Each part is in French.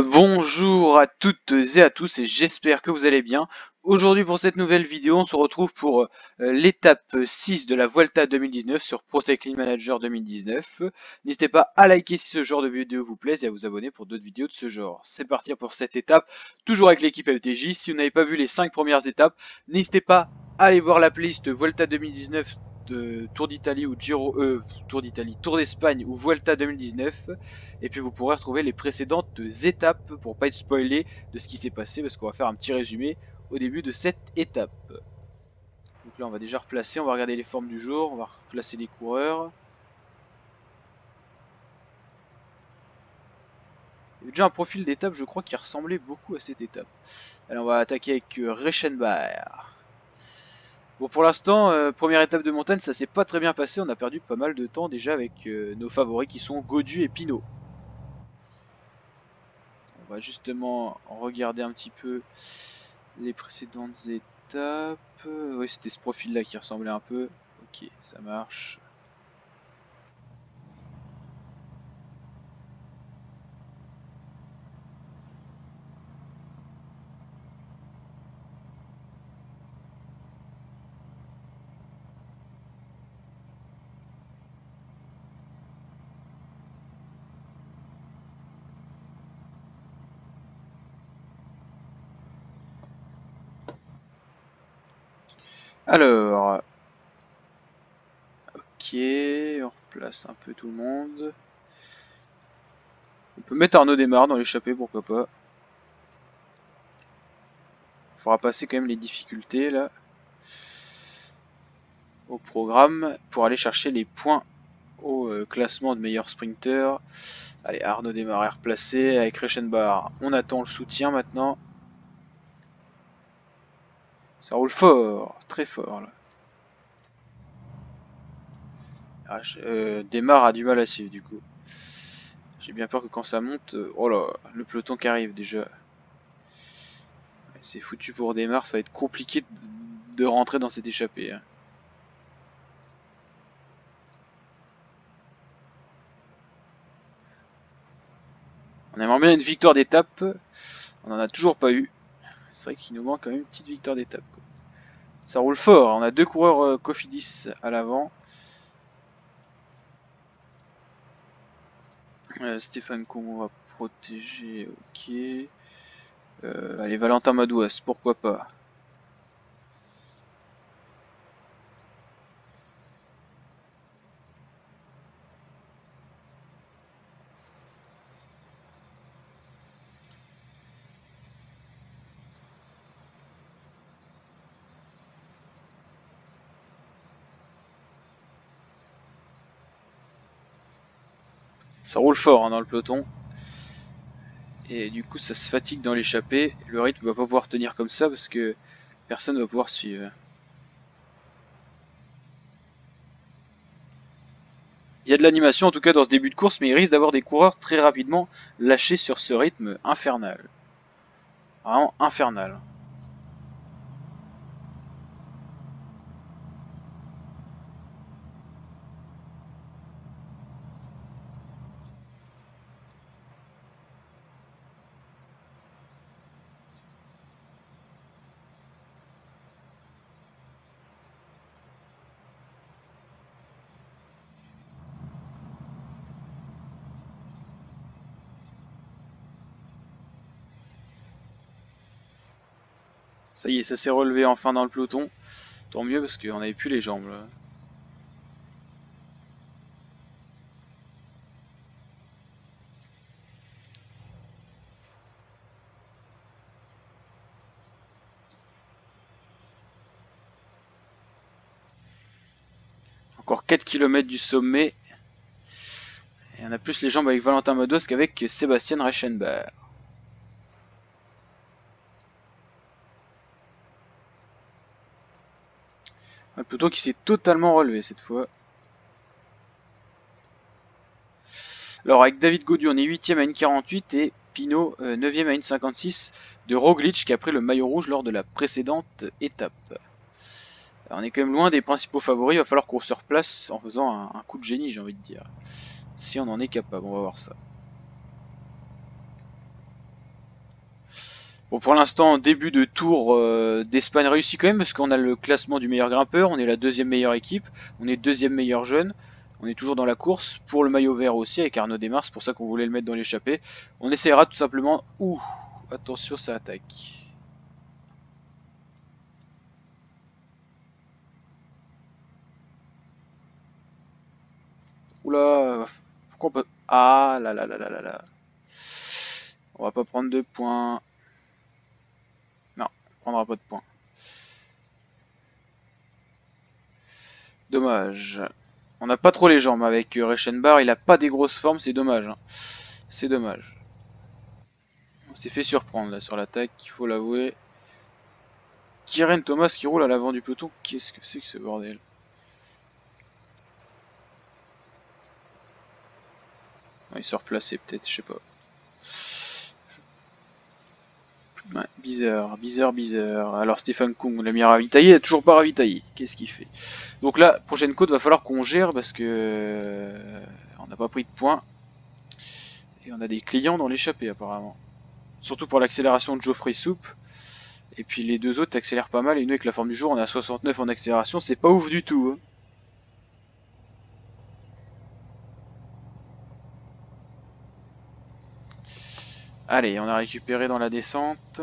Bonjour à toutes et à tous et j'espère que vous allez bien. Aujourd'hui pour cette nouvelle vidéo, on se retrouve pour l'étape 6 de la Vuelta 2019 sur Pro Cycling Manager 2019. N'hésitez pas à liker si ce genre de vidéo vous plaît et à vous abonner pour d'autres vidéos de ce genre. C'est parti pour cette étape, toujours avec l'équipe FDJ. Si vous n'avez pas vu les 5 premières étapes, n'hésitez pas à aller voir la playlist Vuelta 2019 de Tour d'Italie ou Tour d'Espagne ou Vuelta 2019. Et puis vous pourrez retrouver les précédentes étapes pour pas être spoilé de ce qui s'est passé, parce qu'on va faire un petit résumé au début de cette étape. Donc là on va déjà replacer, on va regarder les formes du jour, on va replacer les coureurs. Il y avait déjà un profil d'étape je crois qui ressemblait beaucoup à cette étape. Allez, on va attaquer avec Reichenbach. Bon, pour l'instant, première étape de montagne, ça s'est pas très bien passé. On a perdu pas mal de temps déjà avec nos favoris qui sont Gaudu et Pinot. On va justement regarder un petit peu les précédentes étapes. Oui, c'était ce profil là qui ressemblait un peu. Ok, ça marche. Alors, ok, on replace un peu tout le monde. On peut mettre Arnaud Démarre dans l'échappée, pourquoi pas. Faudra passer quand même les difficultés là au programme pour aller chercher les points au classement de meilleur sprinter. Allez, Arnaud Démarre est replacé avec Reichenbach. On attend le soutien maintenant. Ça roule fort, très fort là. Démarre a du mal à suivre du coup. J'ai bien peur que quand ça monte... oh là, le peloton qui arrive déjà. C'est foutu pour Démarre, ça va être compliqué de rentrer dans cette échappée. Hein. On aimerait bien une victoire d'étape. On en a toujours pas eu. C'est vrai qu'il nous manque quand même une petite victoire d'étape. Ça roule fort, on a deux coureurs Cofidis à l'avant. Stéphane Combe on va protéger, ok. Allez, Valentin Madouas, pourquoi pas. Ça roule fort hein, dans le peloton. Et du coup ça se fatigue dans l'échappée. Le rythme va pas pouvoir tenir comme ça parce que personne va pouvoir suivre. Il y a de l'animation en tout cas dans ce début de course, mais il risque d'avoir des coureurs très rapidement lâchés sur ce rythme infernal. Vraiment infernal. Ça y est, ça s'est relevé enfin dans le peloton. Tant mieux parce qu'on avait plus les jambes là. Encore 4 km du sommet. Et on a plus les jambes avec Valentin Madouas qu'avec Sébastien Reichenbach. Un peloton qui s'est totalement relevé cette fois. Alors avec David Gaudu on est 8ème à 1,48 et Pinot 9ème à 1,56 de Roglic qui a pris le maillot rouge lors de la précédente étape. Alors, on est quand même loin des principaux favoris, il va falloir qu'on se replace en faisant un coup de génie j'ai envie de dire. Si on en est capable, on va voir ça. Bon, pour l'instant, début de tour d'Espagne réussi quand même, parce qu'on a le classement du meilleur grimpeur, on est la deuxième meilleure équipe, on est deuxième meilleur jeune, on est toujours dans la course, pour le maillot vert aussi, avec Arnaud Desmar, c'est pour ça qu'on voulait le mettre dans l'échappée. On essaiera tout simplement... Ouh, attention, ça attaque. Oula, pourquoi on peut... Ah là là là là là là. On va pas prendre de points. Non, on prendra pas de points. Dommage. On n'a pas trop les jambes avec Reichenbach, il a pas des grosses formes, c'est dommage. Hein. C'est dommage. On s'est fait surprendre là sur l'attaque, il faut l'avouer. Kyren Thomas qui roule à l'avant du peloton, qu'est-ce que c'est que ce bordel? Ah, il s'est replacé peut-être, je sais pas. Ouais, bizarre. Alors Stéphane Kung, on l'a mis à ravitailler, il a toujours pas ravitaillé. Qu'est-ce qu'il fait? Donc là, prochaine côte, va falloir qu'on gère parce que on n'a pas pris de points. Et on a des clients dans l'échappée apparemment. Surtout pour l'accélération de Geoffrey Soupe. Et puis les deux autres accélèrent pas mal. Et nous avec la forme du jour, on est à 69 en accélération, c'est pas ouf du tout. Hein. Allez, on a récupéré dans la descente.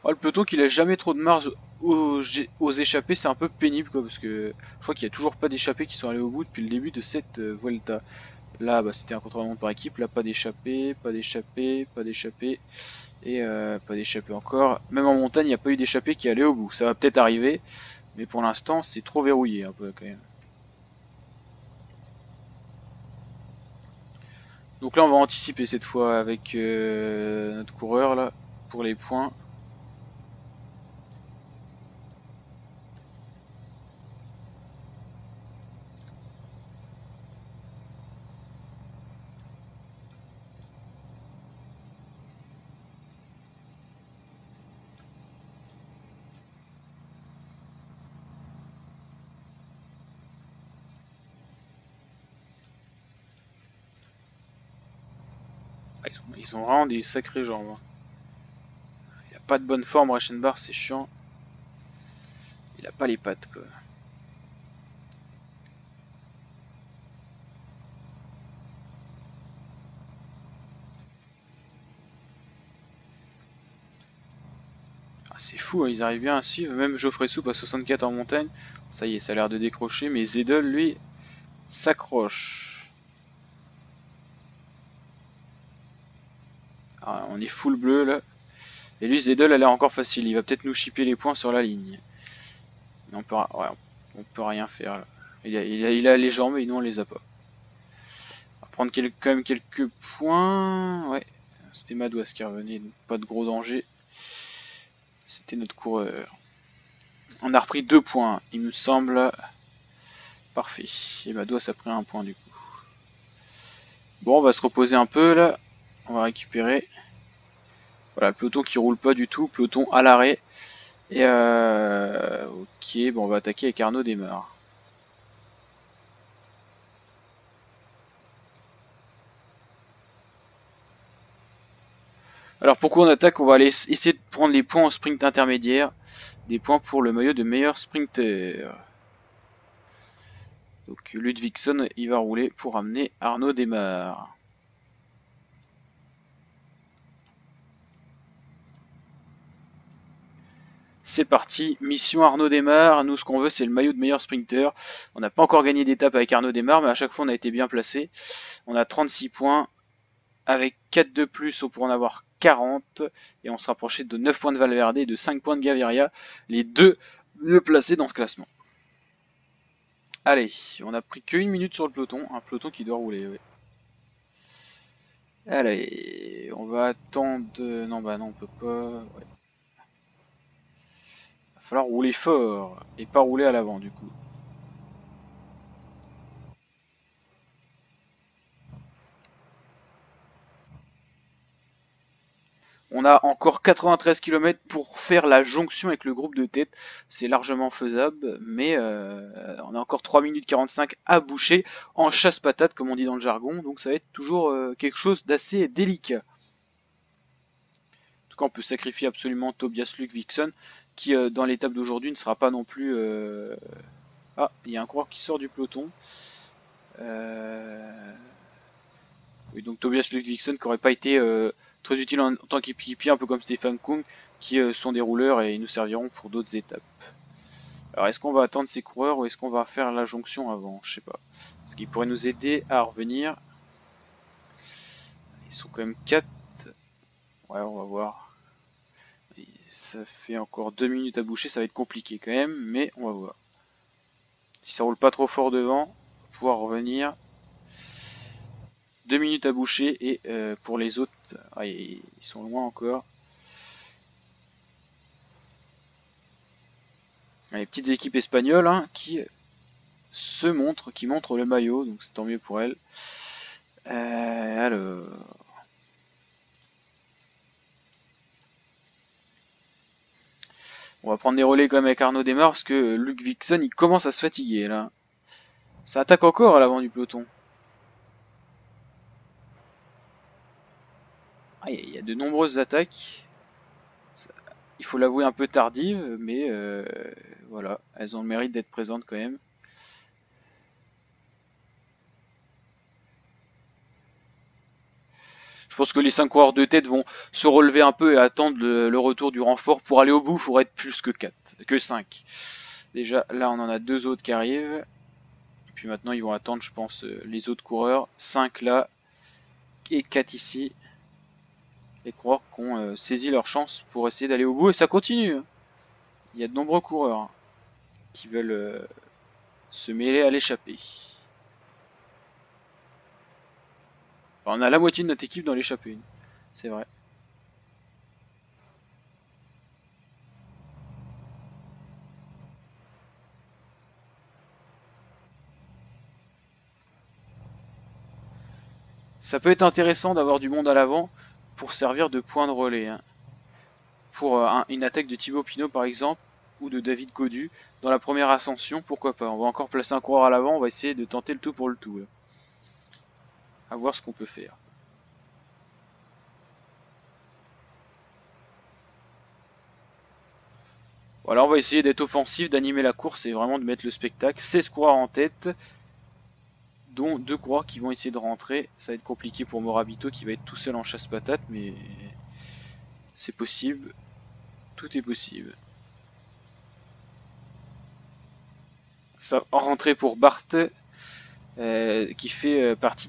Oh, le peloton qu'il a jamais trop de marge aux échappées, c'est un peu pénible quoi, parce que je crois qu'il n'y a toujours pas d'échappées qui sont allés au bout depuis le début de cette Vuelta. Là, bah, c'était un contre-la-montre par équipe, là pas d'échappée, pas d'échappée, pas d'échappée, et pas d'échappée encore. Même en montagne, il n'y a pas eu d'échappée qui allait au bout. Ça va peut-être arriver, mais pour l'instant, c'est trop verrouillé un peu quand même. Donc là, on va anticiper cette fois avec notre coureur là pour les points. Ah, ils ont vraiment des sacrées jambes. Hein. Il a pas de bonne forme, Reichenbach, c'est chiant. Il a pas les pattes quoi. Ah, c'est fou, hein, ils arrivent bien à suivre. Même Geoffrey Soupe à 64 en montagne. Ça y est, ça a l'air de décrocher. Mais Zedel, lui, s'accroche. Ah, on est full bleu là. Et lui, Zedel a l'air encore facile. Il va peut-être nous chipper les points sur la ligne. Mais on peut rien faire là. Il a les jambes et nous on les a pas. On va prendre quand même quelques points. Ouais, c'était Madouas qui revenait, donc pas de gros danger. C'était notre coureur. On a repris 2 points, il me semble. Parfait. Et Madouas a pris un point du coup. Bon, on va se reposer un peu là. On va récupérer. Voilà, peloton qui roule pas du tout, peloton à l'arrêt. Et ok, bon, on va attaquer avec Arnaud Desmar. Alors pourquoi on attaque? On va aller essayer de prendre les points en sprint intermédiaire. Des points pour le maillot de meilleur sprinter. Donc Ludvigson, il va rouler pour amener Arnaud Desmar. C'est parti, mission Arnaud Desmar. Nous, ce qu'on veut, c'est le maillot de meilleur sprinter. On n'a pas encore gagné d'étape avec Arnaud Desmar, mais à chaque fois, on a été bien placé. On a 36 points. Avec 4 de plus, on pourrait en avoir 40. Et on se rapprochait de 9 points de Valverde et de 5 points de Gaviria. Les deux mieux placés dans ce classement. Allez, on a pris qu'une minute sur le peloton. Un peloton qui doit rouler, ouais. Allez, on va attendre... Non, bah non, on peut pas... Ouais. Va falloir rouler fort et pas rouler à l'avant du coup. On a encore 93 km pour faire la jonction avec le groupe de tête. C'est largement faisable, mais on a encore 3 minutes 45 à boucher en chasse-patate, comme on dit dans le jargon. Donc ça va être toujours quelque chose d'assez délicat. En tout cas, on peut sacrifier absolument Tobias Ludvigsson, qui dans l'étape d'aujourd'hui ne sera pas non plus... Ah, il y a un coureur qui sort du peloton. Oui, donc Tobias Ludvigsson qui n'aurait pas été très utile en tant qu'équipier, un peu comme Stefan Kung, qui sont des rouleurs et ils nous serviront pour d'autres étapes. Alors est-ce qu'on va attendre ces coureurs ou est-ce qu'on va faire la jonction avant? Je sais pas. Parce qu'ils pourraient nous aider à revenir. Ils sont quand même 4. Ouais, on va voir. Et ça fait encore 2 minutes à boucher, ça va être compliqué quand même, mais on va voir. Si ça roule pas trop fort devant, on va pouvoir revenir. 2 minutes à boucher et pour les autres, ah, ils sont loin encore. Les petites équipes espagnoles hein, qui se montrent, qui montrent le maillot, donc c'est tant mieux pour elles. Alors... On va prendre des relais quand même avec Arnaud Démarre parce que Ludvigsson il commence à se fatiguer là. Ça attaque encore à l'avant du peloton. Ah, il y a de nombreuses attaques. Il faut l'avouer un peu tardives, mais voilà, elles ont le mérite d'être présentes quand même. Je pense que les 5 coureurs de tête vont se relever un peu et attendre le retour du renfort. Pour aller au bout, il faudrait être plus que 4, que 5. Déjà, là, on en a 2 autres qui arrivent. Et puis maintenant, ils vont attendre, je pense, les autres coureurs. 5 là et 4 ici. Les coureurs qui ont saisi leur chance pour essayer d'aller au bout. Et ça continue. Il y a de nombreux coureurs qui veulent se mêler à l'échappée. On a la moitié de notre équipe dans l'échappée. C'est vrai. Ça peut être intéressant d'avoir du monde à l'avant pour servir de point de relais. Hein. Pour une attaque de Thibaut Pinot par exemple, ou de David Godu dans la première ascension, pourquoi pas. On va encore placer un coureur à l'avant, on va essayer de tenter le tout pour le tout. Là. À voir ce qu'on peut faire. Voilà, on va essayer d'être offensif, d'animer la course et vraiment de mettre le spectacle. 16 coureurs en tête, dont 2 coureurs qui vont essayer de rentrer. Ça va être compliqué pour Morabito qui va être tout seul en chasse-patate, mais c'est possible. Tout est possible. Ça va rentrer pour Bart, qui fait partie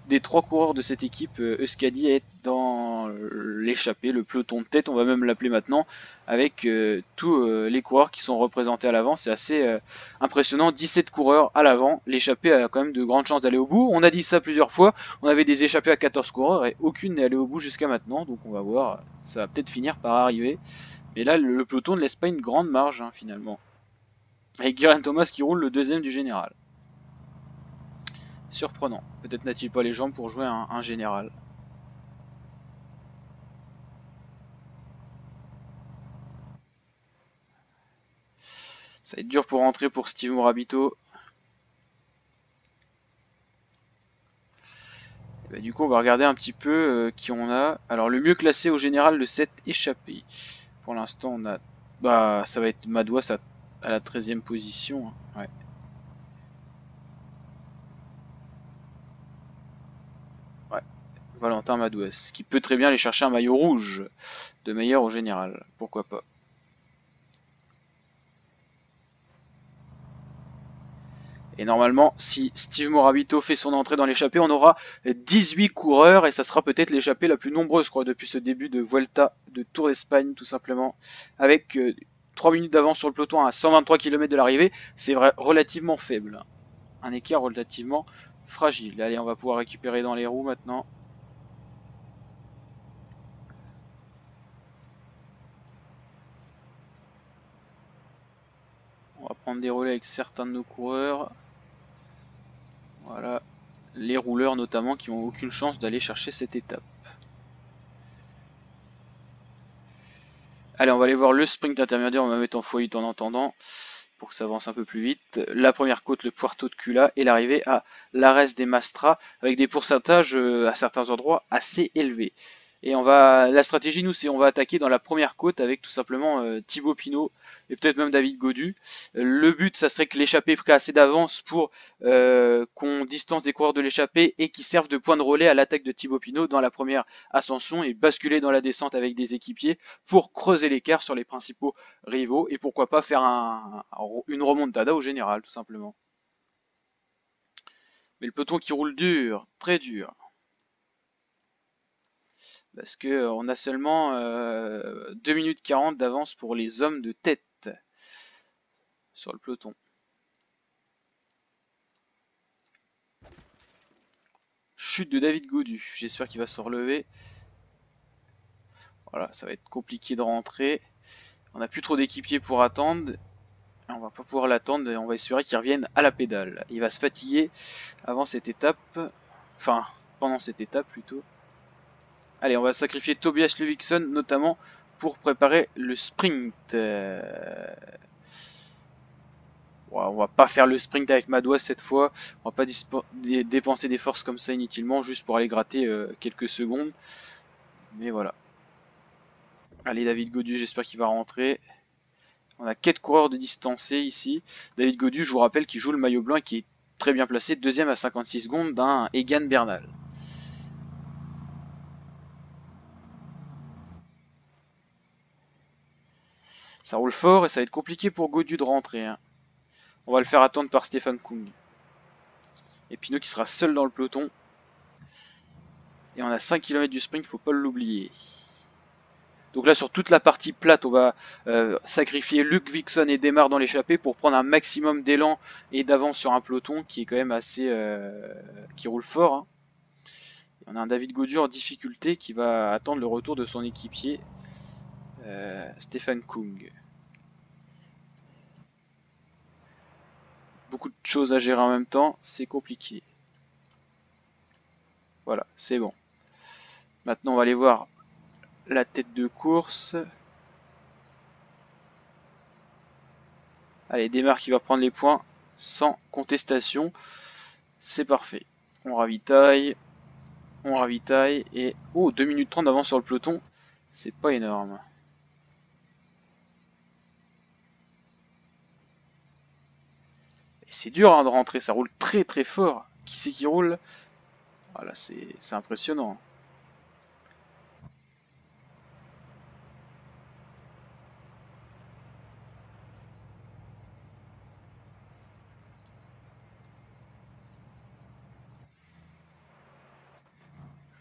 des 3 coureurs de cette équipe. Euskadi est dans l'échappée, le peloton de tête, on va même l'appeler maintenant, avec tous les coureurs qui sont représentés à l'avant. C'est assez impressionnant, 17 coureurs à l'avant. L'échappée a quand même de grandes chances d'aller au bout. On a dit ça plusieurs fois, on avait des échappées à 14 coureurs et aucune n'est allée au bout jusqu'à maintenant. Donc on va voir, ça va peut-être finir par arriver. Mais là, le peloton ne laisse pas une grande marge hein, finalement. Avec Geraint Thomas qui roule le deuxième du général. Surprenant. Peut-être n'a-t-il pas les jambes pour jouer un général. Ça va être dur pour rentrer pour Steve Morabito. Et bah, du coup, on va regarder un petit peu qui on a. Alors, le mieux classé au général, le 7 échappé. Pour l'instant, on a... Bah, ça va être Madouas à la 13e position. Hein. Ouais. Ouais. Valentin Madouas, qui peut très bien aller chercher un maillot rouge de meilleur au général. Pourquoi pas. Et normalement, si Steve Morabito fait son entrée dans l'échappée, on aura 18 coureurs et ça sera peut-être l'échappée la plus nombreuse, je crois, depuis ce début de Vuelta de Tour d'Espagne, tout simplement. Avec 3 minutes d'avance sur le peloton à 123 km de l'arrivée, c'est relativement faible. Un écart relativement fragile. Allez, on va pouvoir récupérer dans les roues maintenant. On va prendre des relais avec certains de nos coureurs. Voilà, les rouleurs notamment qui n'ont aucune chance d'aller chercher cette étape. Allez, on va aller voir le sprint intermédiaire, on va mettre en x8 en entendant, pour que ça avance un peu plus vite. La première côte, le Puerto de Cula, et l'arrivée à l'Ares des Mastra, avec des pourcentages à certains endroits assez élevés. Et la stratégie, nous, c'est on va attaquer dans la première côte avec tout simplement Thibaut Pinot et peut-être même David Gaudu. Le but, ça serait que l'échappée prenne assez d'avance pour qu'on distance des coureurs de l'échappée et qui servent de point de relais à l'attaque de Thibaut Pinot dans la première ascension et basculer dans la descente avec des équipiers pour creuser l'écart sur les principaux rivaux et pourquoi pas faire une remontada au général, tout simplement. Mais le peloton qui roule dur, très dur. Parce que on a seulement 2 minutes 40 d'avance pour les hommes de tête sur le peloton. Chute de David Gaudu, j'espère qu'il va se relever. Voilà, ça va être compliqué de rentrer. On n'a plus trop d'équipiers pour attendre. On va pas pouvoir l'attendre et on va espérer qu'il revienne à la pédale. Il va se fatiguer avant cette étape. Enfin, pendant cette étape plutôt. Allez, on va sacrifier Tobias Ludvigsson notamment pour préparer le sprint. On va pas faire le sprint avec Madouas cette fois. On va pas dépenser des forces comme ça inutilement juste pour aller gratter quelques secondes. Mais voilà. Allez, David Gaudu, j'espère qu'il va rentrer. On a 4 coureurs de distancés ici. David Gaudu, je vous rappelle, qui joue le maillot blanc et qui est très bien placé, deuxième à 56 secondes d'un Egan Bernal. Ça roule fort et ça va être compliqué pour Gaudu de rentrer. Hein. On va le faire attendre par Stefan Kung. Et Pinot qui sera seul dans le peloton. Et on a 5 km du sprint, faut pas l'oublier. Donc là sur toute la partie plate, on va sacrifier Ludvigsson et Démarre dans l'échappée pour prendre un maximum d'élan et d'avance sur un peloton qui est quand même assez... qui roule fort. Hein. On a un David Gaudu en difficulté qui va attendre le retour de son équipier Stefan Kung. Beaucoup de choses à gérer en même temps, c'est compliqué. Voilà, c'est bon. Maintenant on va aller voir la tête de course. Allez, Démarre qui va prendre les points sans contestation. C'est parfait. On ravitaille et... Oh, 2 minutes 30 d'avance sur le peloton. C'est pas énorme. Et c'est dur hein, de rentrer, ça roule très très fort. Qui c'est qui roule? Voilà, c'est impressionnant.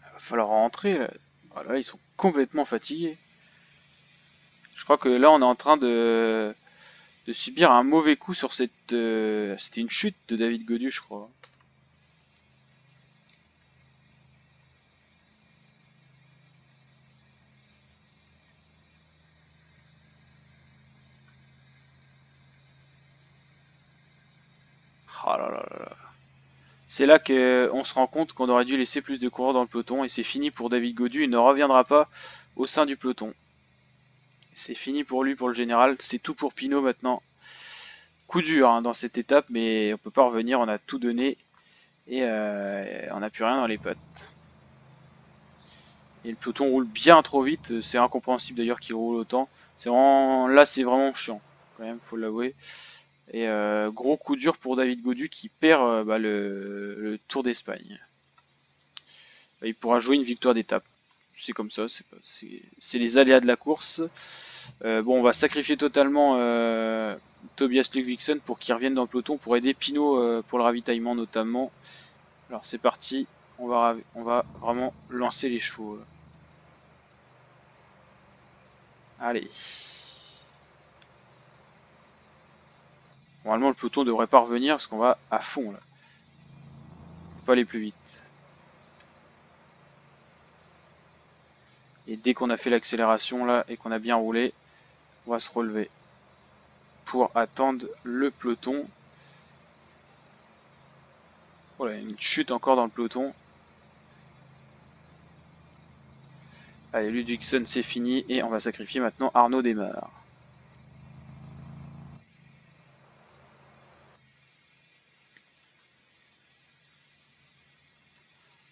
Il va falloir rentrer. Là. Voilà, ils sont complètement fatigués. Je crois que là on est en train de subir un mauvais coup sur cette... C'était une chute de David Gaudu je crois. Oh là là là. C'est là qu'on se rend compte qu'on aurait dû laisser plus de coureurs dans le peloton et c'est fini pour David Gaudu, il ne reviendra pas au sein du peloton. C'est fini pour lui, pour le général, c'est tout pour Pinot maintenant. Coup dur hein, dans cette étape, mais on peut pas revenir, on a tout donné et on n'a plus rien dans les pattes. Et le peloton roule bien trop vite, c'est incompréhensible d'ailleurs qu'il roule autant. Là c'est vraiment chiant, quand même, faut l'avouer. Et gros coup dur pour David Gaudu qui perd le Tour d'Espagne. Il pourra jouer une victoire d'étape. C'est comme ça, c'est les aléas de la course. Bon, on va sacrifier totalement Tobias Ludvigsson pour qu'il revienne dans le peloton pour aider Pinot pour le ravitaillement notamment. Alors c'est parti, on va vraiment lancer les chevaux. Allez. Normalement le peloton devrait pas revenir parce qu'on va à fond là. Faut pas aller plus vite. Et dès qu'on a fait l'accélération là et qu'on a bien roulé, on va se relever pour attendre le peloton. Voilà, une chute encore dans le peloton. Allez, Ludwigson, c'est fini. Et on va sacrifier maintenant Arnaud Démarre.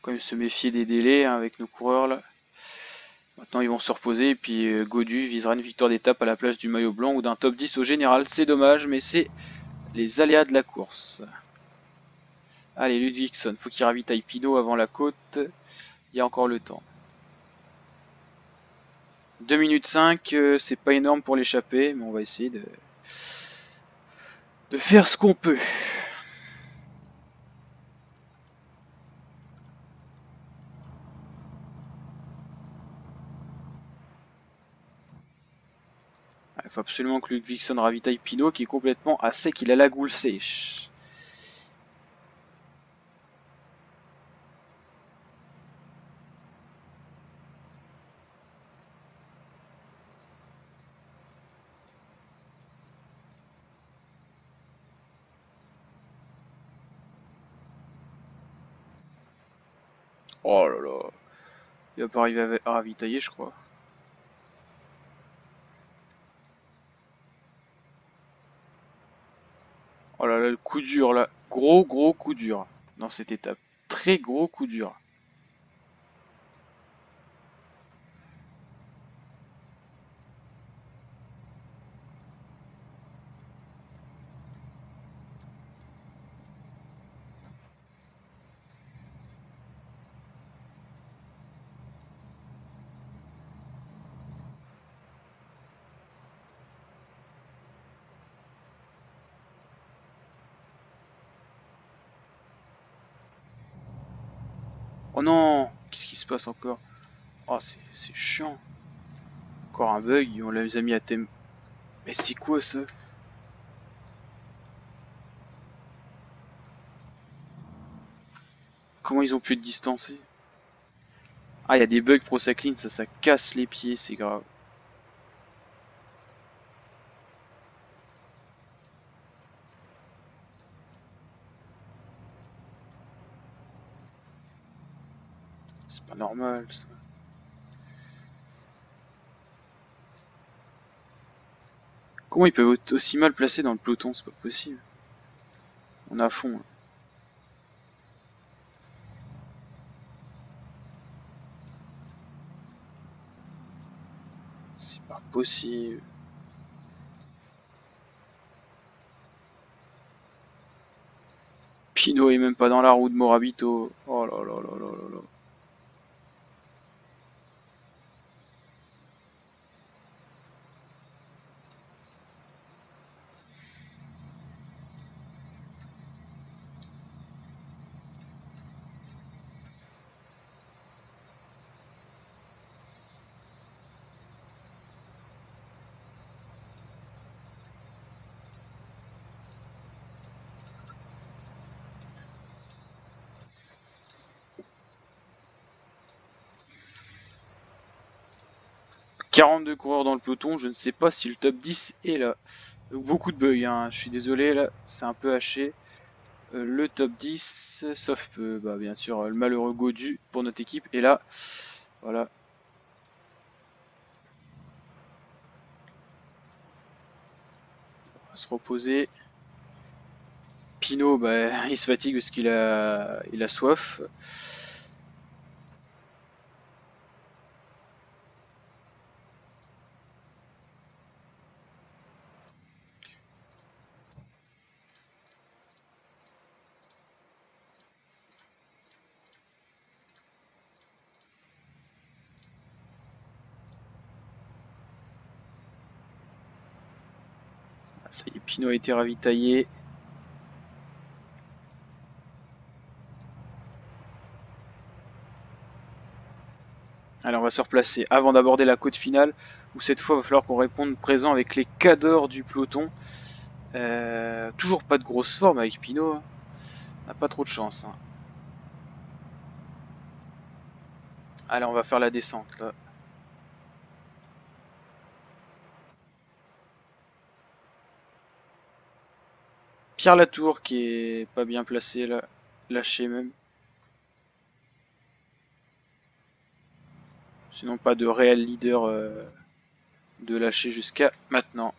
Quand même se méfier des délais hein, avec nos coureurs là. Maintenant ils vont se reposer et puis Gaudu visera une victoire d'étape à la place du maillot blanc ou d'un top 10 au général. C'est dommage mais c'est les aléas de la course. Allez Ludwigson, faut qu'il ravitaille Pinot avant la côte. Il y a encore le temps. 2 minutes 5, c'est pas énorme pour l'échapper, mais on va essayer de faire ce qu'on peut. Il faut absolument que Ludwigson ravitaille Pinot qui est complètement à sec, il a la goule sèche. Oh là là, il va pas arriver à ravitailler je crois. Oh là là, le coup dur là, gros coup dur dans cette étape. Très gros coup dur. Oh non, qu'est-ce qui se passe encore? Oh c'est chiant. Encore un bug, on les a mis à thème. Mais c'est quoi ça? Comment ils ont pu être distancés? Ah, il y a des bugs pro cycling, ça casse les pieds, c'est grave. C'est pas normal ça. Comment ils peuvent être aussi mal placés dans le peloton? C'est pas possible. On est à fond. Hein. C'est pas possible. Pinot est même pas dans la roue de Morabito. Oh là là là là là là. « 42 coureurs dans le peloton, je ne sais pas si le top 10 est là. Beaucoup de bugs, hein. Je suis désolé là, c'est un peu haché. Le top 10, sauf bah, bien sûr le malheureux Gaudu pour notre équipe. Et là, voilà. On va se reposer. Pinot, bah, il se fatigue parce qu'il a soif. Ça y est, Pinot a été ravitaillé. Allez, on va se replacer avant d'aborder la côte finale, où cette fois il va falloir qu'on réponde présent avec les cadors du peloton. Toujours pas de grosse forme avec Pinot, hein. On n'a pas trop de chance. Hein. Allez, on va faire la descente là. Pierre Latour qui est pas bien placé là, lâché même. Sinon pas de réel leader de lâcher jusqu'à maintenant.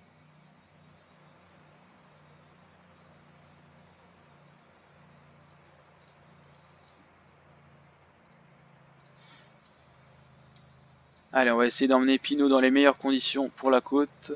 Allez, on va essayer d'emmener Pinot dans les meilleures conditions pour la côte.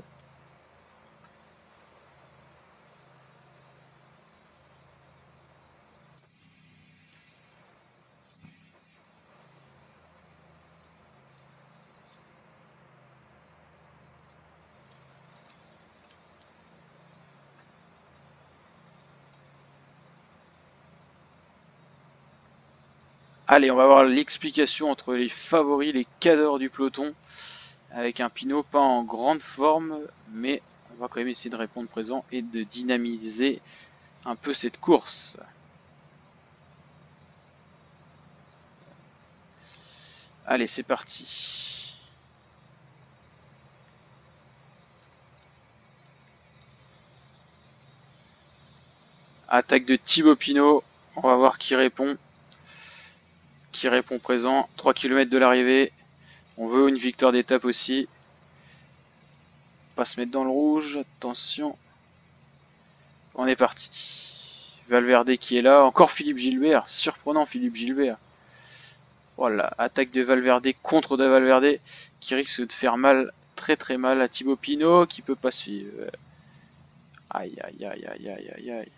Allez, on va voir l'explication entre les favoris, les cadors du peloton, avec un Pinot pas en grande forme, mais on va quand même essayer de répondre présent et de dynamiser un peu cette course. Allez, c'est parti. Attaque de Thibaut Pinot, on va voir qui répond. Qui répond présent, 3 km de l'arrivée. On veut une victoire d'étape aussi. Pas se mettre dans le rouge, attention. On est parti. Valverde qui est là, encore Philippe Gilbert, surprenant Philippe Gilbert. Voilà, attaque de Valverde contre de Valverde qui risque de faire mal, très très mal à Thibaut Pinot qui peut pas suivre. Aïe aïe aïe aïe aïe aïe aïe.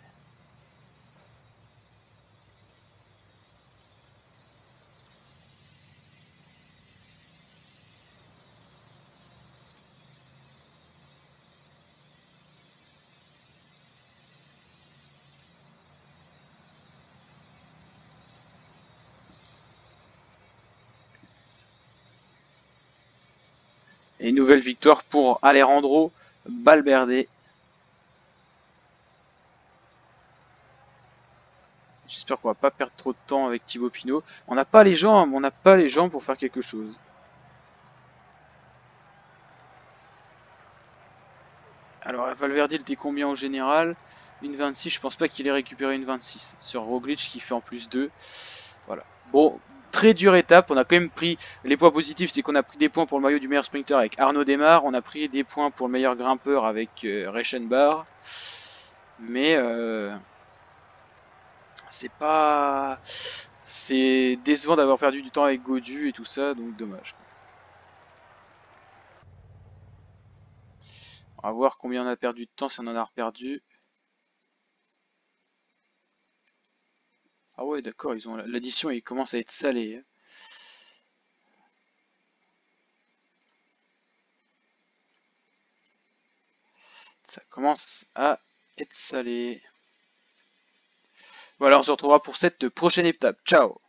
Et une nouvelle victoire pour Alejandro Valverde. J'espère qu'on va pas perdre trop de temps avec Thibaut Pinot. On n'a pas les jambes, on n'a pas les jambes pour faire quelque chose. Alors Valverde il était combien au général? Une 26, je pense pas qu'il ait récupéré une 26. Sur Roglic qui fait en plus 2. Voilà. Bon, très dure étape. On a quand même pris les points positifs, c'est qu'on a pris des points pour le maillot du meilleur sprinter avec Arnaud Démare. On a pris des points pour le meilleur grimpeur avec Reichenbach. Mais c'est pas... C'est décevant d'avoir perdu du temps avec Gaudu et tout ça, donc dommage. On va voir combien on a perdu de temps, si on en a perdu. Ah ouais, d'accord, ils ont l'addition, il commence à être salé. Ça commence à être salé. Voilà, on se retrouvera pour cette prochaine étape. Ciao!